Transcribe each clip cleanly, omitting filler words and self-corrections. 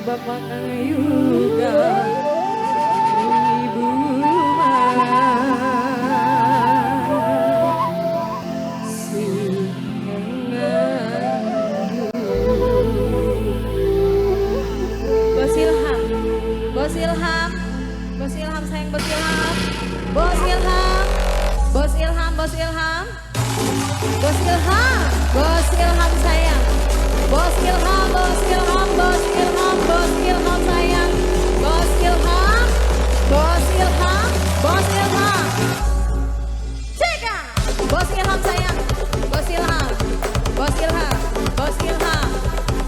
Bapak juga Ibu masih menunggu. Bos Ilham, Bos Ilham, Bos Ilham sayang, Bos Ilham, Bos Ilham, Bos Ilham, Bos Ilham, Bos Ilham, Bos Ilham sayang, Bos Ilham, Bos Ilham, Bos Ilham, Bos Ilham sayang, Bos Ilham, Bos Ilham, Bos Ilham, Ceka, Bos Ilham sayang, Bos Ilham, Bos Ilham, Bos Ilham,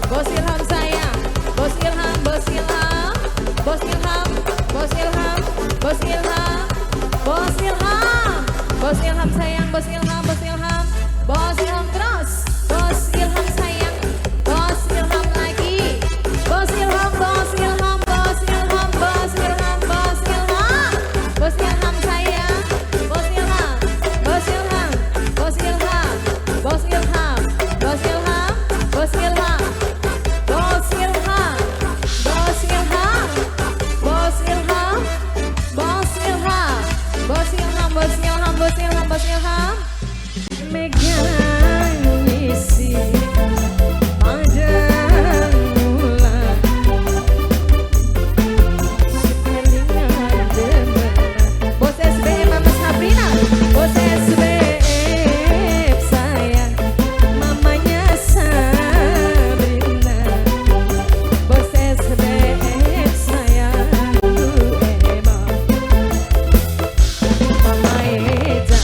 Bos Ilham sayang, Bos Ilham, Bos Ilham, Bos Ilham, Bos Ilham, Bos Ilham, Bos Ilham, Bos Ilham sayang, Bos Ilham, Bos Ilham, Bos Ilham terus, Bos Ilham sayang, Bos Ilham lagi, Bos Ilham, Bos Ilham, Bos Ilham, Bos Ilham, Bos Ilham, Bos Ilham sayang, Bos Ilham, Bos Ilham, Bos Ilham, Bos Ilham, Bos Ilham, Bos Ilham, Bos Ilham, Bos Ilham, Bos Ilham, Bos Ilham, Bos Ilham, Bos Ilham, Bos Ilham, Bos Ilham, megang isi pada mula selingan demen. Bos SBM Mama Sabrina, Bos SBM sayang, mamanya Sabrina, Bos SBM sayang, emang Mama Eja,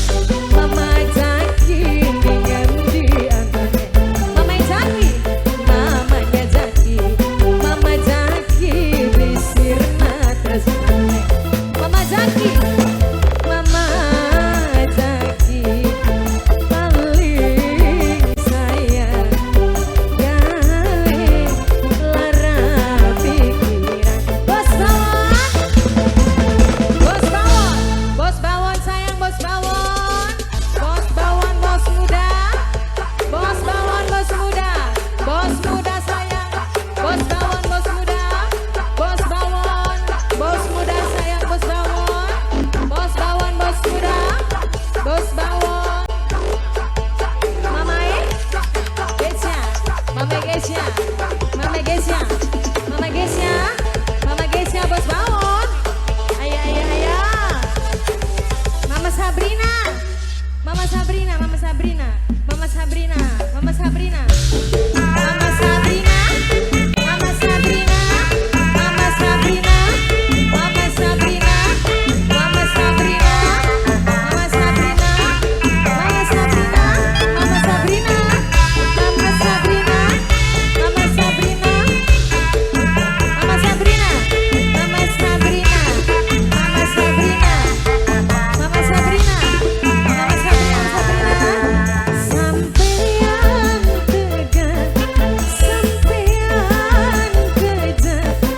Mama Jaki dengan diantaranya, Mama Jaki, mamanya Jaki, Mama Jaki bersirna tresnane, Mama Jaki, Mama Jaki paling sayang, gawe lara pikiran. Bos Bawon, Bos Bawon sayang, Bos Bawon, Bos Bawon, Bos muda, Bos Bawon, Bos muda, Bos muda sayang, Bos Bawon, Bos muda, Bos Bawon, Bos muda sayang, Bos Bawon, Bos Bawon, Bos muda, Bos Bawon, Mama Gesya, Mama Gesya, Mama Gesya, Mama Gesya, Mama Gesya, Bos Bawon, ayah, ayah, ayah, Mama Sabrina, Mama Sabrina, Mama Sabrina, Mama Sabrina, Mama Sabrina, Mama Sabrina, Mama Sabrina, Mama Sabrina, Mama Sabrina, Mama Sabrina, Mama Sabrina, Mama Sabrina, Mama Sabrina, Mama Sabrina, Mama Sabrina, Mama Sabrina, Mama Sabrina, Mama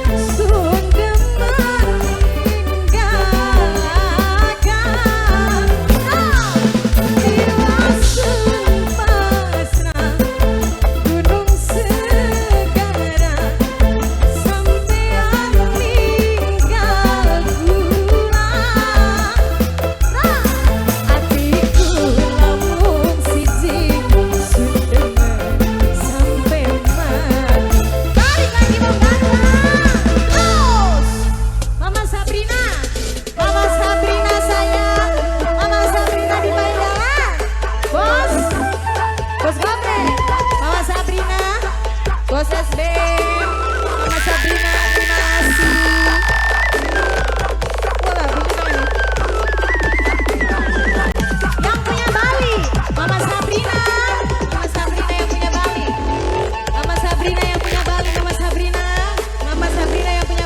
Sabrina, Mama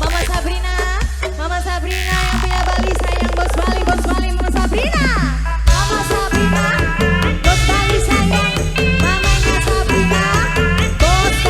Sabrina, Mama Bos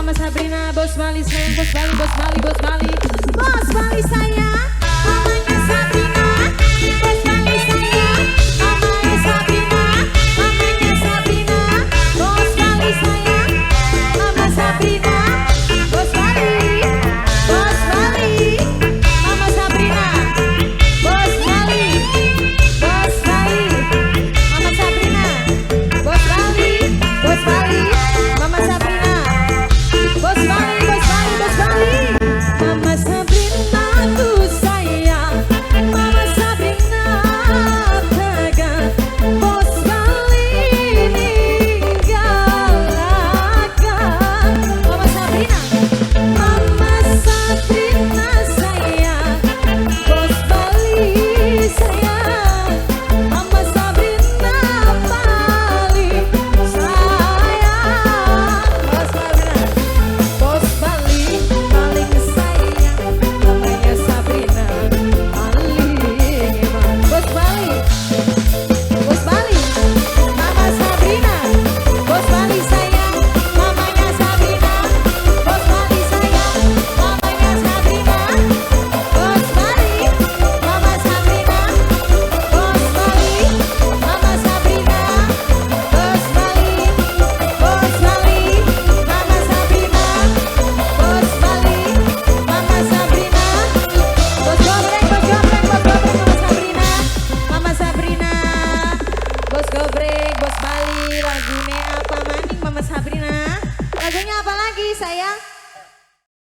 Mama Sabrina, Bos Bali sayang, Bos Bali, Bos Bali, Bos Bali, Bos Bali sayang, mamanya Sabrina, Bos Bali sayang, mamanya Sabrina, mamanya Sabrina, Bos Bali sayang, Mama Sabrina, Bos Bali, Bos Bali, Mama Sabrina, Bos Bali, Bos Bali, Mama Sabrina, Bos Bali, Bos Bali, Mama Sabrina, Bos Bali, Bos Bali, Bos Bali, Mama Sabrina ku sayang, Mama Sabrina tegar, Bos Bali ninggalkan. Mama Sabrina, Mama Sabrina sayang, Bos Bali sayang, Mama Sabrina paling sayang. Bos Sabrina, Bos Bali paling sayang, mamanya Sabrina paling emang. Bos Bali, Bos Bali, Mama Sabrina, Bos Bali sayang, mamanya Sabrina, Bos Bali sayang, mamanya Sabrina, Bos Bali, Mama Sabrina, Bos Bali, Mama Sabrina, Bos Bali, Bos Bali, Mama Sabrina, Bos Bali, Mama Sabrina, Bos Gobrek, Bos Gobrek, Bos Gobrek, Mama Sabrina, Mama Sabrina, Bos Gobrek, Bos Bali, lagunya apa maning Mama Sabrina? Lagunya apa lagi sayang?